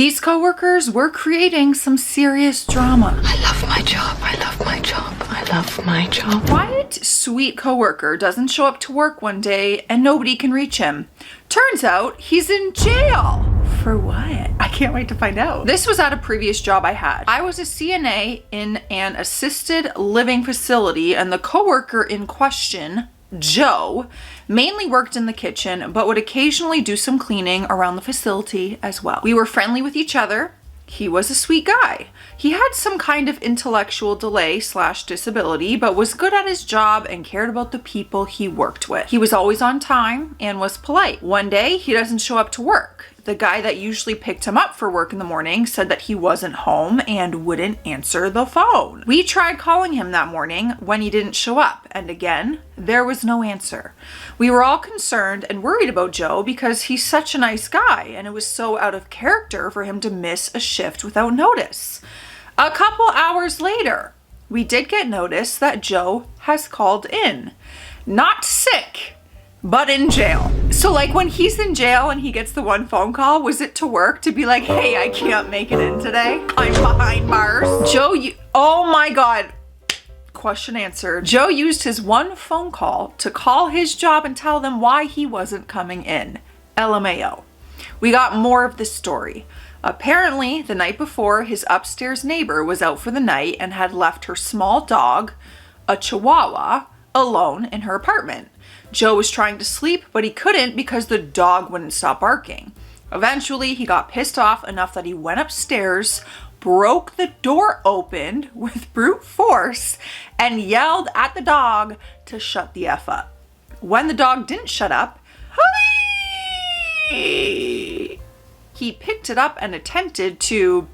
These coworkers were creating some serious drama. I love my job. I love my job. I love my job. Quiet, sweet coworker doesn't show up to work one day and nobody can reach him. Turns out he's in jail. For what? I can't wait to find out. This was at a previous job I had. I was a CNA in an assisted living facility, and the coworker in question, Joe, mainly worked in the kitchen, but would occasionally do some cleaning around the facility as well. We were friendly with each other. He was a sweet guy. He had some kind of intellectual delay / disability, but was good at his job and cared about the people he worked with. He was always on time and was polite. One day, he doesn't show up to work. The guy that usually picked him up for work in the morning said that he wasn't home and wouldn't answer the phone. We tried calling him that morning when he didn't show up, and again, there was no answer. We were all concerned and worried about Joe because he's such a nice guy, and it was so out of character for him to miss a shift without notice. A couple hours later, we did get notice that Joe has called in. Not sick, but in jail. So like when he's in jail and he gets the one phone call, was it to work to be like, hey, I can't make it in today. I'm behind bars. Joe, oh my God. Question answered. Joe used his one phone call to call his job and tell them why he wasn't coming in. LMAO. We got more of this story. Apparently, the night before, his upstairs neighbor was out for the night and had left her small dog, a Chihuahua, alone in her apartment. Joe was trying to sleep, but he couldn't because the dog wouldn't stop barking. Eventually, he got pissed off enough that he went upstairs, broke the door open with brute force, and yelled at the dog to shut the F up. When the dog didn't shut up, he picked it up and attempted to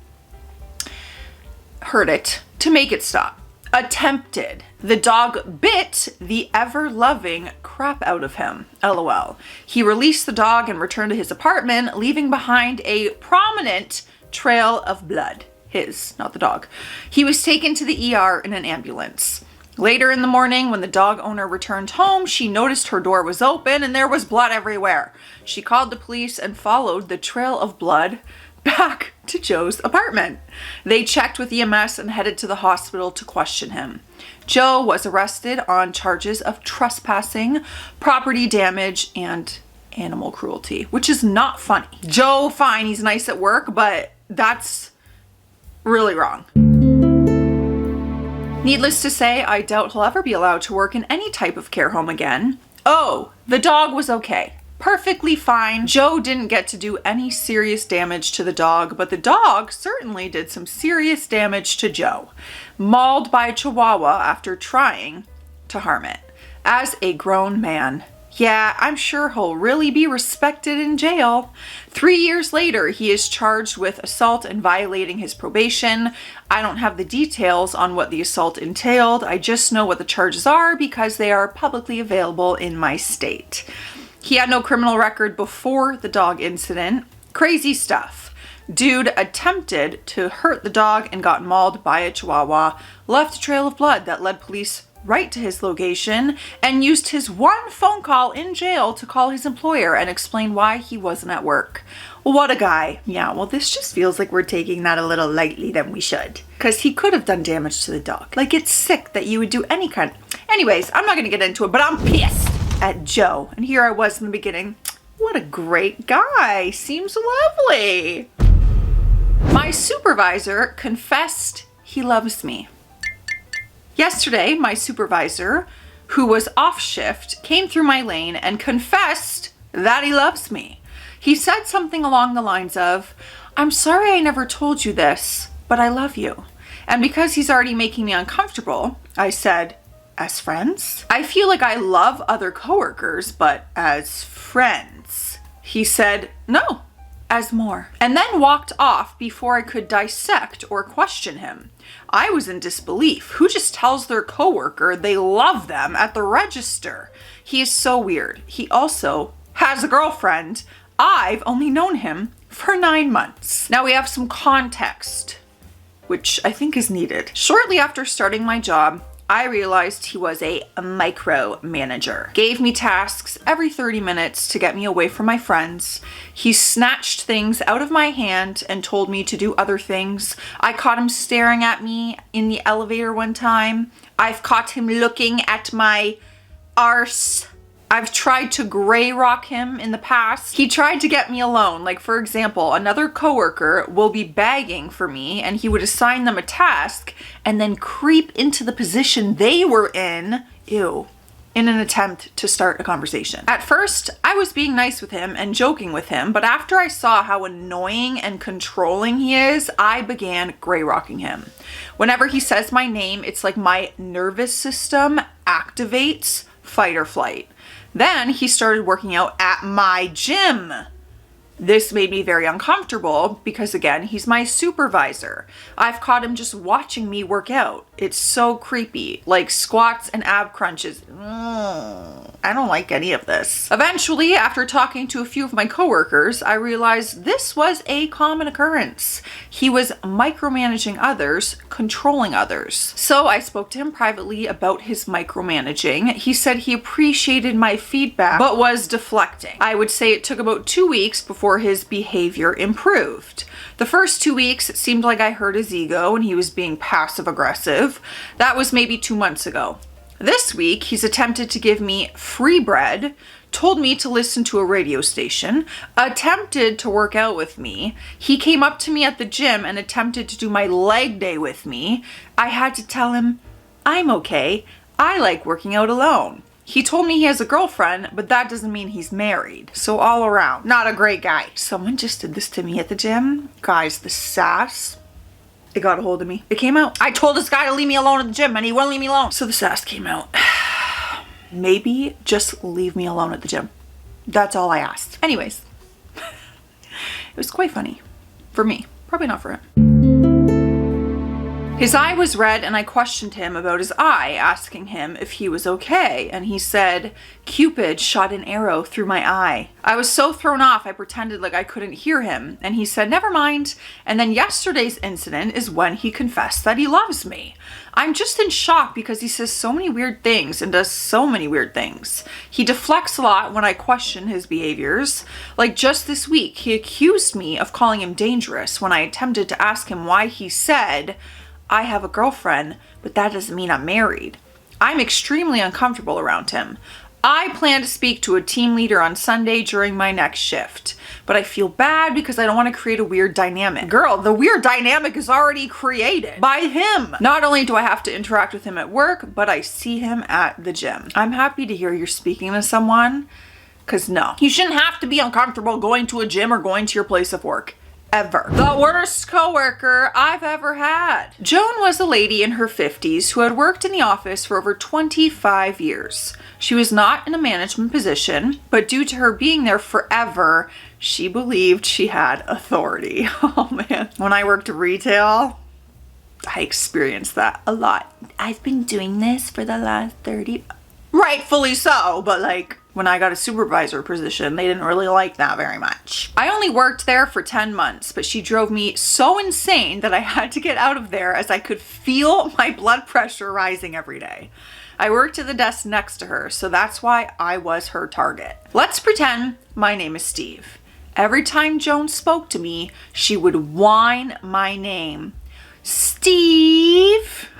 hurt it to make it stop. Attempted. The dog bit the ever-loving crap out of him. LOL. He released the dog and returned to his apartment, leaving behind a prominent trail of blood. His, not the dog. He was taken to the ER in an ambulance. Later in the morning, when the dog owner returned home, she noticed her door was open and there was blood everywhere. She called the police and followed the trail of blood back to Joe's apartment. They checked with EMS and headed to the hospital to question him. Joe was arrested on charges of trespassing, property damage, and animal cruelty, which is not funny. Joe, fine, he's nice at work, but that's really wrong. Needless to say, I doubt he'll ever be allowed to work in any type of care home again. Oh, the dog was okay. Perfectly fine. Joe didn't get to do any serious damage to the dog, but the dog certainly did some serious damage to Joe. Mauled by a Chihuahua after trying to harm it. As a grown man, yeah, I'm sure he'll really be respected in jail. 3 years later, he is charged with assault and violating his probation. I don't have the details on what the assault entailed. I just know what the charges are because they are publicly available in my state. He had no criminal record before the dog incident. Crazy stuff. Dude attempted to hurt the dog and got mauled by a Chihuahua, left a trail of blood that led police right to his location, and used his one phone call in jail to call his employer and explain why he wasn't at work. What a guy. Yeah, well, this just feels like we're taking that a little lightly than we should. Because he could have done damage to the dog. Like, it's sick that you would do any kind. Anyways, I'm not going to get into it, but I'm pissed at Joe. And here I was in the beginning. What a great guy. Seems lovely. My supervisor confessed he loves me. Yesterday, my supervisor, who was off shift, came through my lane and confessed that he loves me. He said something along the lines of, I'm sorry I never told you this, but I love you. And because he's already making me uncomfortable, I said, as friends? I feel like I love other coworkers, but as friends. He said, no, as more. And then walked off before I could dissect or question him. I was in disbelief. Who just tells their coworker they love them at the register? He is so weird. He also has a girlfriend. I've only known him for 9 months. Now we have some context, which I think is needed. Shortly after starting my job, I realized he was a micromanager. Gave me tasks every 30 minutes to get me away from my friends. He snatched things out of my hand and told me to do other things. I caught him staring at me in the elevator one time. I've caught him looking at my arse. I've tried to gray rock him in the past. He tried to get me alone. Like, for example, another coworker will be bagging for me and he would assign them a task and then creep into the position they were in, in an attempt to start a conversation. At first, I was being nice with him and joking with him, but after I saw how annoying and controlling he is, I began gray rocking him. Whenever he says my name, it's like my nervous system activates fight or flight. Then he started working out at my gym. This made me very uncomfortable because, again, he's my supervisor. I've caught him just watching me work out. It's so creepy, like squats and ab crunches. I don't like any of this. Eventually, after talking to a few of my coworkers, I realized this was a common occurrence. He was micromanaging others, controlling others. So I spoke to him privately about his micromanaging. He said he appreciated my feedback, but was deflecting. I would say it took about 2 weeks before his behavior improved. The first 2 weeks, it seemed like I hurt his ego and he was being passive aggressive. That was maybe 2 months ago. This week, he's attempted to give me free bread, told me to listen to a radio station, attempted to work out with me. He came up to me at the gym and attempted to do my leg day with me. I had to tell him, I'm okay. I like working out alone. He told me he has a girlfriend, but that doesn't mean he's married. So all around, not a great guy. Someone just did this to me at the gym. Guys, the sass, it got a hold of me. It came out. I told this guy to leave me alone at the gym and he wouldn't leave me alone. So the sass came out. Maybe just leave me alone at the gym. That's all I asked. Anyways, it was quite funny. For me, probably not for him. His eye was red and I questioned him about his eye, asking him if he was okay. And he said, Cupid shot an arrow through my eye. I was so thrown off, I pretended like I couldn't hear him. And he said, never mind. And then yesterday's incident is when he confessed that he loves me. I'm just in shock because he says so many weird things and does so many weird things. He deflects a lot when I question his behaviors. Like just this week, he accused me of calling him dangerous when I attempted to ask him why he said, I have a girlfriend, but that doesn't mean I'm married. I'm extremely uncomfortable around him. I plan to speak to a team leader on Sunday during my next shift, but I feel bad because I don't want to create a weird dynamic. Girl, the weird dynamic is already created by him. Not only do I have to interact with him at work, but I see him at the gym. I'm happy to hear you're speaking to someone, because no, you shouldn't have to be uncomfortable going to a gym or going to your place of work. Ever. The worst coworker I've ever had. Joan was a lady in her 50s who had worked in the office for over 25 years. She was not in a management position, but due to her being there forever, she believed she had authority. Oh man. When I worked retail, I experienced that a lot. I've been doing this for the last 30. Rightfully so, but like, when I got a supervisor position, they didn't really like that very much. I only worked there for 10 months, but she drove me so insane that I had to get out of there as I could feel my blood pressure rising every day. I worked at the desk next to her, so that's why I was her target. Let's pretend my name is Steve. Every time Joan spoke to me, she would whine my name. Steve.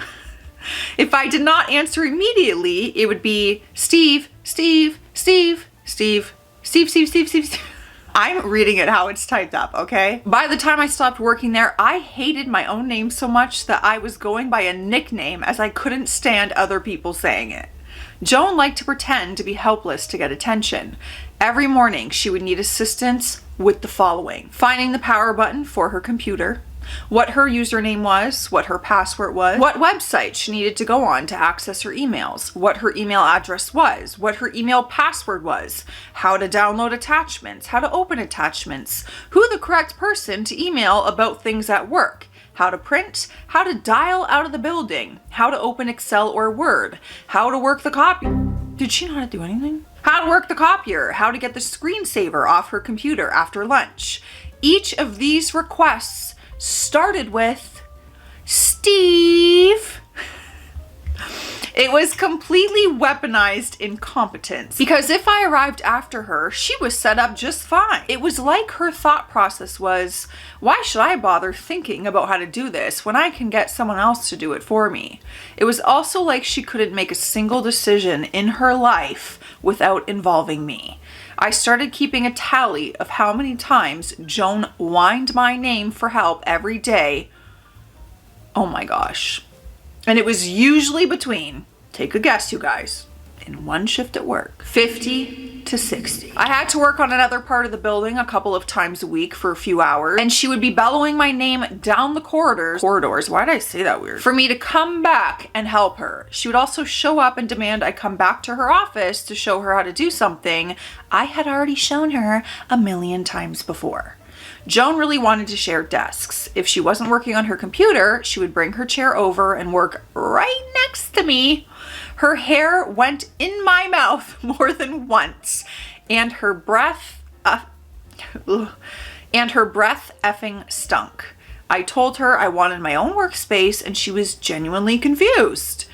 If I did not answer immediately, it would be Steve, Steve, Steve, Steve, Steve, Steve, Steve, Steve, Steve. I'm reading it how it's typed up, okay? By the time I stopped working there, I hated my own name so much that I was going by a nickname as I couldn't stand other people saying it. Joan liked to pretend to be helpless to get attention. Every morning, she would need assistance with the following: finding the power button for her computer, what her username was, what her password was, what website she needed to go on to access her emails, what her email address was, what her email password was, how to download attachments, how to open attachments, who the correct person to email about things at work, how to print, how to dial out of the building, how to open Excel or Word, how to work the copy. Did she know how to do anything? How to work the copier, how to get the screensaver off her computer after lunch. Each of these requests started with Steve. It was completely weaponized incompetence, because if I arrived after her, she was set up just fine. It was like her thought process was, why should I bother thinking about how to do this when I can get someone else to do it for me? It was also like she couldn't make a single decision in her life without involving me. I started keeping a tally of how many times Joan whined my name for help every day. Oh my gosh. And it was usually between, take a guess you guys, in one shift at work, 50 to 60. I had to work on another part of the building a couple of times a week for a few hours, and she would be bellowing my name down the corridors, why did I say that weird? For me to come back and help her. She would also show up and demand I come back to her office to show her how to do something I had already shown her a million times before. Joan really wanted to share desks. If she wasn't working on her computer, she would bring her chair over and work right next to me. Her hair went in my mouth more than once, and her breath effing stunk. I told her I wanted my own workspace, and she was genuinely confused.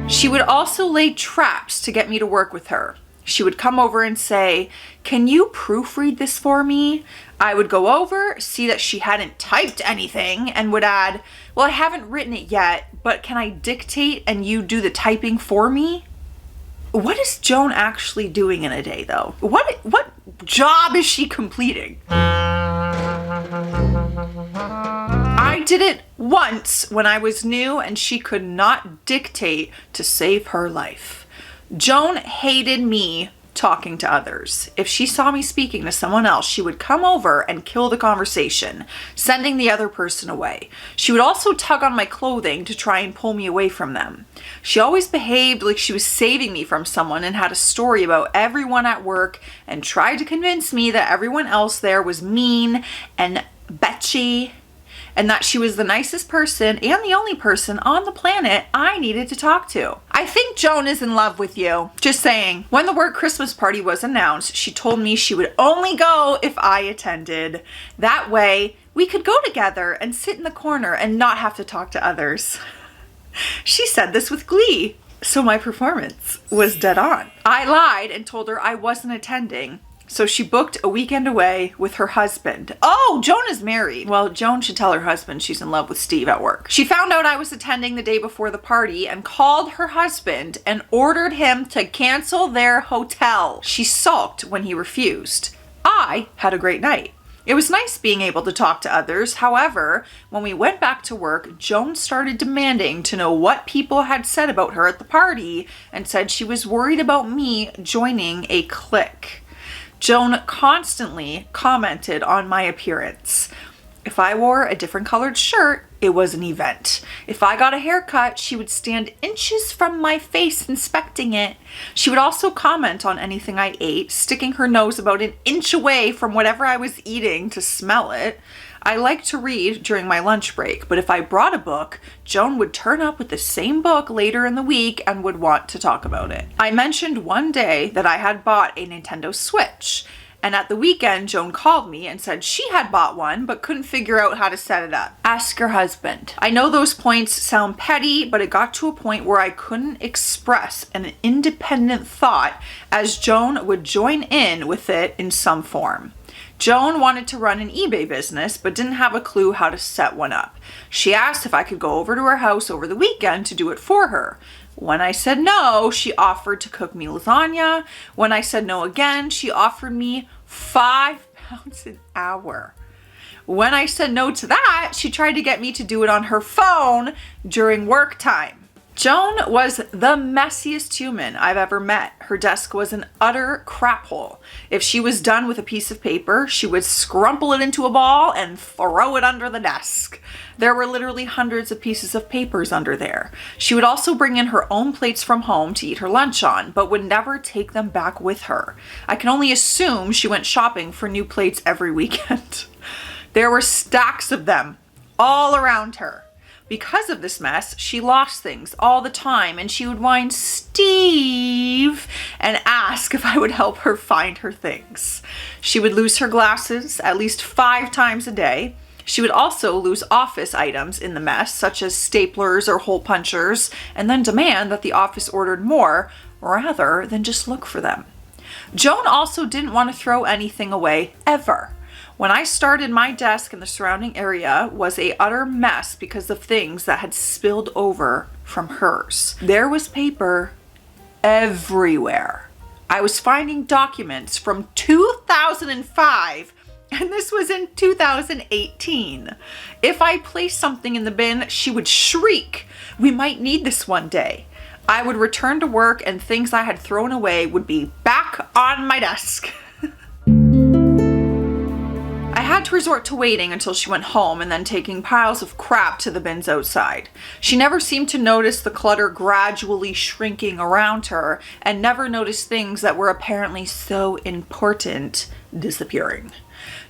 She would also lay traps to get me to work with her. She would come over and say, "Can you proofread this for me?" I would go over, see that she hadn't typed anything, and would add, "Well, I haven't written it yet, but can I dictate and you do the typing for me?" What is Joan actually doing in a day, though? What job is she completing? I did it once when I was new and she could not dictate to save her life. Joan hated me talking to others. If she saw me speaking to someone else, she would come over and kill the conversation, sending the other person away. She would also tug on my clothing to try and pull me away from them. She always behaved like she was saving me from someone and had a story about everyone at work and tried to convince me that everyone else there was mean and bitchy, and that she was the nicest person and the only person on the planet I needed to talk to. I think Joan is in love with you. Just saying. When the work Christmas party was announced, she told me she would only go if I attended. That way, we could go together and sit in the corner and not have to talk to others. She said this with glee, so my performance was dead on. I lied and told her I wasn't attending. So she booked a weekend away with her husband. Oh, Joan is married. Well, Joan should tell her husband she's in love with Steve at work. She found out I was attending the day before the party and called her husband and ordered him to cancel their hotel. She sulked when he refused. I had a great night. It was nice being able to talk to others. However, when we went back to work, Joan started demanding to know what people had said about her at the party and said she was worried about me joining a clique. Joan constantly commented on my appearance. If I wore a different colored shirt, it was an event. If I got a haircut, she would stand inches from my face inspecting it. She would also comment on anything I ate, sticking her nose about an inch away from whatever I was eating to smell it. I liked to read during my lunch break, but if I brought a book, Joan would turn up with the same book later in the week and would want to talk about it. I mentioned one day that I had bought a Nintendo Switch, and at the weekend, Joan called me and said she had bought one but couldn't figure out how to set it up. Ask your husband. I know those points sound petty, but it got to a point where I couldn't express an independent thought as Joan would join in with it in some form. Joan wanted to run an eBay business, but didn't have a clue how to set one up. She asked if I could go over to her house over the weekend to do it for her. When I said no, she offered to cook me lasagna. When I said no again, she offered me £5 an hour. When I said no to that, she tried to get me to do it on her phone during work time. Joan was the messiest human I've ever met. Her desk was an utter crap hole. If she was done with a piece of paper, she would scrumple it into a ball and throw it under the desk. There were literally hundreds of pieces of papers under there. She would also bring in her own plates from home to eat her lunch on, but would never take them back with her. I can only assume she went shopping for new plates every weekend. There were stacks of them all around her. Because of this mess, she lost things all the time, and she would whine Steve and ask if I would help her find her things. She would lose her glasses at least 5 times a day. She would also lose office items in the mess, such as staplers or hole punchers, and then demand that the office ordered more rather than just look for them. Joan also didn't want to throw anything away, ever. When I started, my desk and the surrounding area was a utter mess because of things that had spilled over from hers. There was paper everywhere. I was finding documents from 2005, and this was in 2018. If I placed something in the bin, she would shriek, "We might need this one day." I would return to work and things I had thrown away would be back on my desk. I had to resort to waiting until she went home and then taking piles of crap to the bins outside. She never seemed to notice the clutter gradually shrinking around her and never noticed things that were apparently so important disappearing.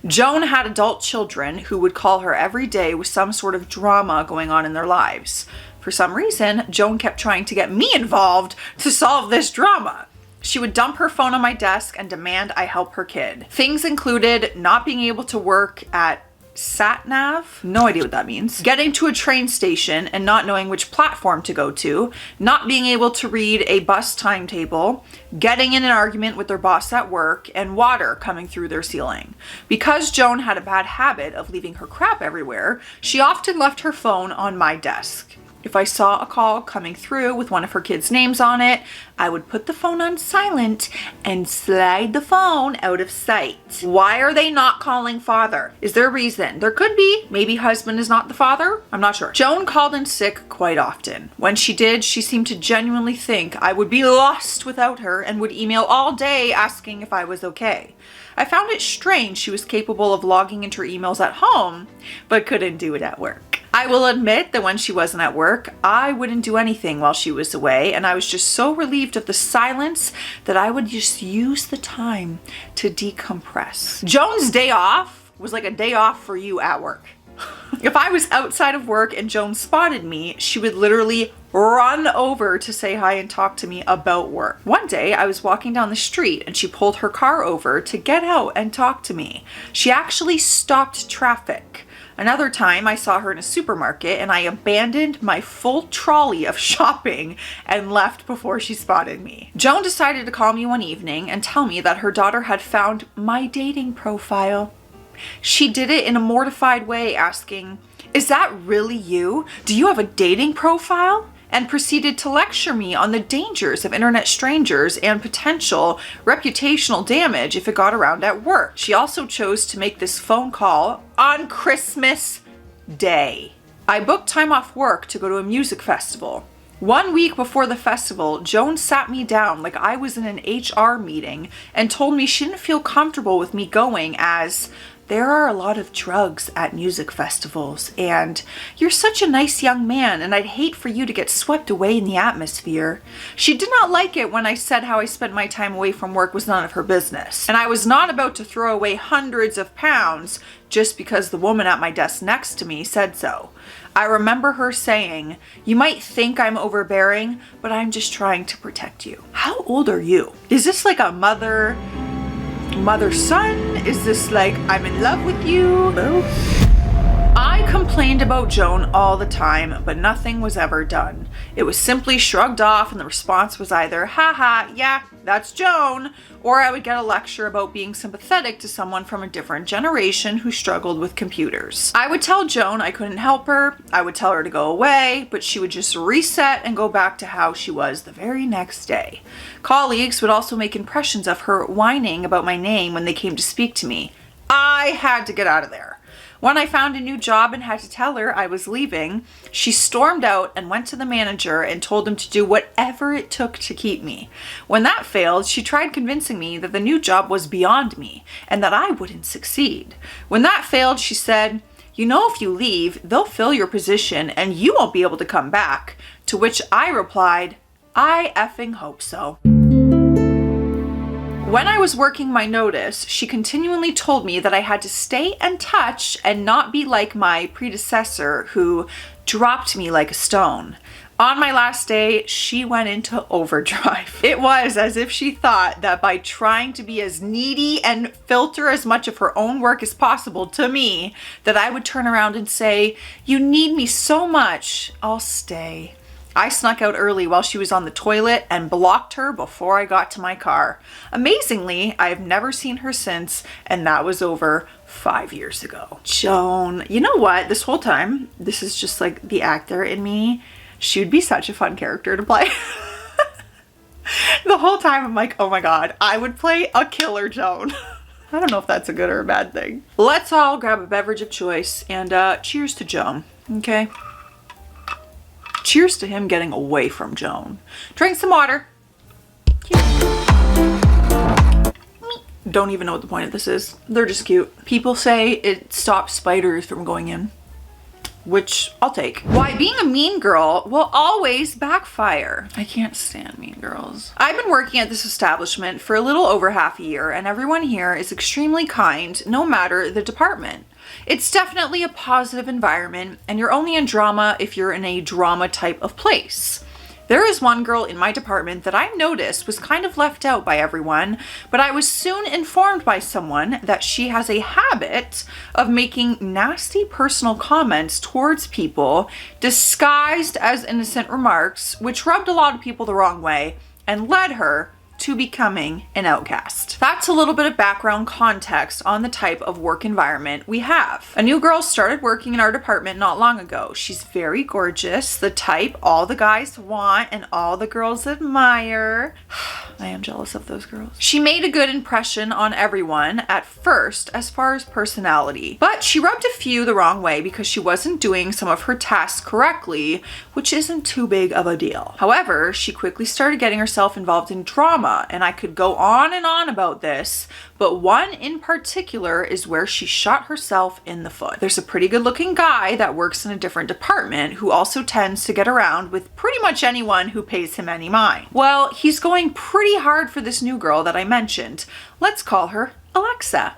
Joan had adult children who would call her every day with some sort of drama going on in their lives. For some reason, Joan kept trying to get me involved to solve this drama. She would dump her phone on my desk and demand I help her kid. Things included not being able to work at sat-nav, no idea what that means, getting to a train station and not knowing which platform to go to, not being able to read a bus timetable, getting in an argument with their boss at work, and water coming through their ceiling. Because Joan had a bad habit of leaving her crap everywhere, she often left her phone on my desk. If I saw a call coming through with one of her kids' names on it, I would put the phone on silent and slide the phone out of sight. Why are they not calling father? Is there a reason? There could be. Maybe husband is not the father? I'm not sure. Joan called in sick quite often. When she did, she seemed to genuinely think I would be lost without her and would email all day asking if I was okay. I found it strange she was capable of logging into her emails at home, but couldn't do it at work. I will admit that when she wasn't at work, I wouldn't do anything while she was away, and I was just so relieved of the silence that I would just use the time to decompress. Joan's day off was like a day off for you at work. If I was outside of work and Joan spotted me, she would literally run over to say hi and talk to me about work. One day I was walking down the street and she pulled her car over to get out and talk to me. She actually stopped traffic. Another time I saw her in a supermarket and I abandoned my full trolley of shopping and left before she spotted me. Joan decided to call me one evening and tell me that her daughter had found my dating profile. She did it in a mortified way, asking, "Is that really you? Do you have a dating profile?" And proceeded to lecture me on the dangers of internet strangers and potential reputational damage if it got around at work. She also chose to make this phone call on Christmas Day. I booked time off work to go to a music festival. 1 week before the festival, Joan sat me down like I was in an HR meeting and told me she didn't feel comfortable with me going as there are a lot of drugs at music festivals, and you're such a nice young man, and I'd hate for you to get swept away in the atmosphere. She did not like it when I said how I spent my time away from work was none of her business, and I was not about to throw away hundreds of pounds just because the woman at my desk next to me said so. I remember her saying, "You might think I'm overbearing, but I'm just trying to protect you." How old are you? Is this like a mother-son? Is this like I'm in love with you? I complained about Joan all the time, but nothing was ever done. It was simply shrugged off and the response was either, haha, yeah, that's Joan, or I would get a lecture about being sympathetic to someone from a different generation who struggled with computers. I would tell Joan I couldn't help her, I would tell her to go away, but she would just reset and go back to how she was the very next day. Colleagues would also make impressions of her whining about my name when they came to speak to me. I had to get out of there. When I found a new job and had to tell her I was leaving, she stormed out and went to the manager and told him to do whatever it took to keep me. When that failed, she tried convincing me that the new job was beyond me and that I wouldn't succeed. When that failed, she said, "You know, if you leave, they'll fill your position and you won't be able to come back." To which I replied, "I effing hope so." When I was working my notice, she continually told me that I had to stay in touch and not be like my predecessor who dropped me like a stone. On my last day, she went into overdrive. It was as if she thought that by trying to be as needy and filter as much of her own work as possible to me, that I would turn around and say, "You need me so much, I'll stay." I snuck out early while she was on the toilet and blocked her before I got to my car. Amazingly, I have never seen her since, and that was over 5 years ago. Joan, you know what? This whole time, this is just like the actor in me. She would be such a fun character to play. The whole time I'm like, oh my God, I would play a killer Joan. I don't know if that's a good or a bad thing. Let's all grab a beverage of choice and cheers to Joan, okay? Cheers to him getting away from Joan. Drink some water. Don't even know what the point of this is. They're just cute. People say it stops spiders from going in, which I'll take. Why being a mean girl will always backfire. I can't stand mean girls. I've been working at this establishment for a little over half a year, and everyone here is extremely kind, no matter the department. It's definitely a positive environment, and you're only in drama if you're in a drama type of place. There is one girl in my department that I noticed was kind of left out by everyone, but I was soon informed by someone that she has a habit of making nasty personal comments towards people disguised as innocent remarks, which rubbed a lot of people the wrong way and led her to becoming an outcast. That's a little bit of background context on the type of work environment we have. A new girl started working in our department not long ago. She's very gorgeous, the type all the guys want and all the girls admire. I am jealous of those girls. She made a good impression on everyone at first as far as personality, but she rubbed a few the wrong way because she wasn't doing some of her tasks correctly, which isn't too big of a deal. However, she quickly started getting herself involved in drama, and I could go on and on about this, but one in particular is where she shot herself in the foot. There's a pretty good looking guy that works in a different department who also tends to get around with pretty much anyone who pays him any mind. Well, he's going pretty hard for this new girl that I mentioned. Let's call her Alexa.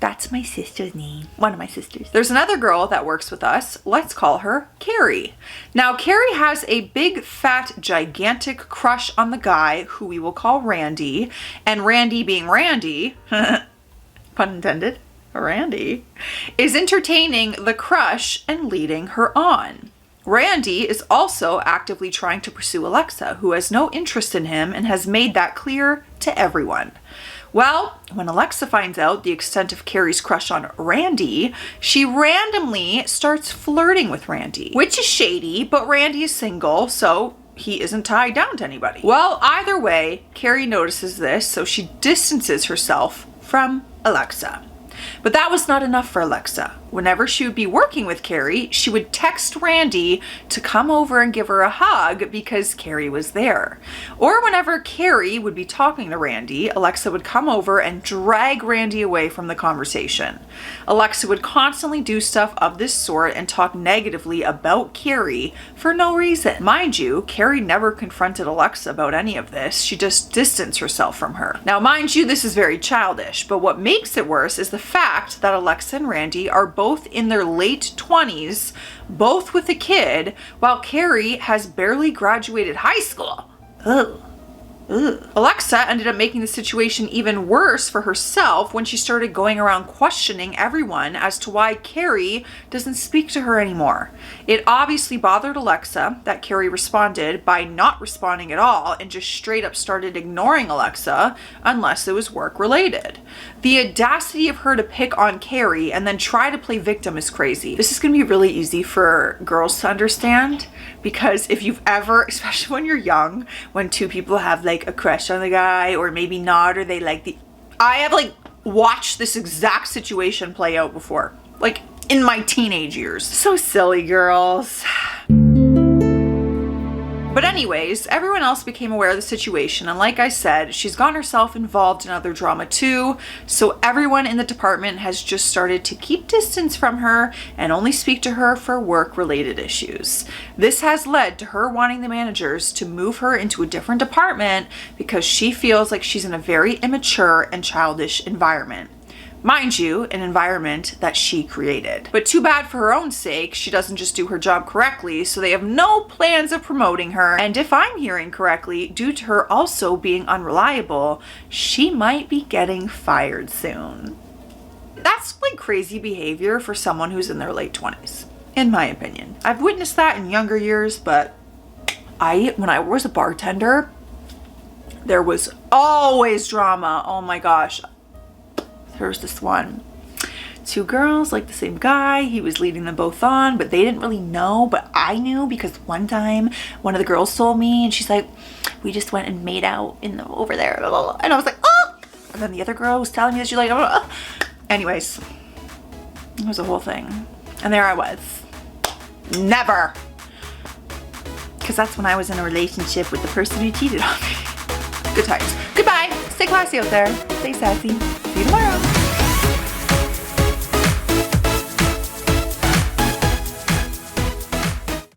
That's my sister's name. One of my sisters. There's another girl that works with us. Let's call her Carrie. Now, Carrie has a big, fat, gigantic crush on the guy who we will call Randy. And Randy being Randy, pun intended, Randy, is entertaining the crush and leading her on. Randy is also actively trying to pursue Alexa, who has no interest in him and has made that clear to everyone. Well, when Alexa finds out the extent of Carrie's crush on Randy, she randomly starts flirting with Randy, which is shady, but Randy is single, so he isn't tied down to anybody. Well, either way, Carrie notices this, so she distances herself from Alexa. But that was not enough for Alexa. Whenever she would be working with Carrie, she would text Randy to come over and give her a hug because Carrie was there. Or whenever Carrie would be talking to Randy, Alexa would come over and drag Randy away from the conversation. Alexa would constantly do stuff of this sort and talk negatively about Carrie for no reason. Mind you, Carrie never confronted Alexa about any of this. She just distanced herself from her. Now, mind you, this is very childish, but what makes it worse is the fact that Alexa and Randy are both in their late 20s, both with a kid, while Carrie has barely graduated high school. Ugh. Alexa ended up making the situation even worse for herself when she started going around questioning everyone as to why Carrie doesn't speak to her anymore. It obviously bothered Alexa that Carrie responded by not responding at all and just straight up started ignoring Alexa unless it was work related. The audacity of her to pick on Carrie and then try to play victim is crazy. This is going to be really easy for girls to understand because if you've ever, especially when you're young, when two people have like a crush on the guy or maybe not, or they like the, I have like watched this exact situation play out before, like in my teenage years. So silly, girls. But anyways, everyone else became aware of the situation, and like I said, she's gotten herself involved in other drama too, so everyone in the department has just started to keep distance from her and only speak to her for work-related issues. This has led to her wanting the managers to move her into a different department because she feels like she's in a very immature and childish environment. Mind you, an environment that she created. But too bad for her own sake, she doesn't just do her job correctly, so they have no plans of promoting her. And if I'm hearing correctly, due to her also being unreliable, she might be getting fired soon. That's like crazy behavior for someone who's in their late 20s, in my opinion. I've witnessed that in younger years, but when I was a bartender, there was always drama. Oh my gosh. There was this one. 2 girls, like the same guy. He was leading them both on, but they didn't really know, but I knew because one time one of the girls told me and she's like, we just went and made out over there. Blah, blah, blah. And I was like, oh! And then the other girl was telling me that she's like, oh. Anyways, it was a whole thing. And there I was. Never. Because that's when I was in a relationship with the person who cheated on me. Good times. Goodbye. Stay classy out there. Stay sassy. See you tomorrow.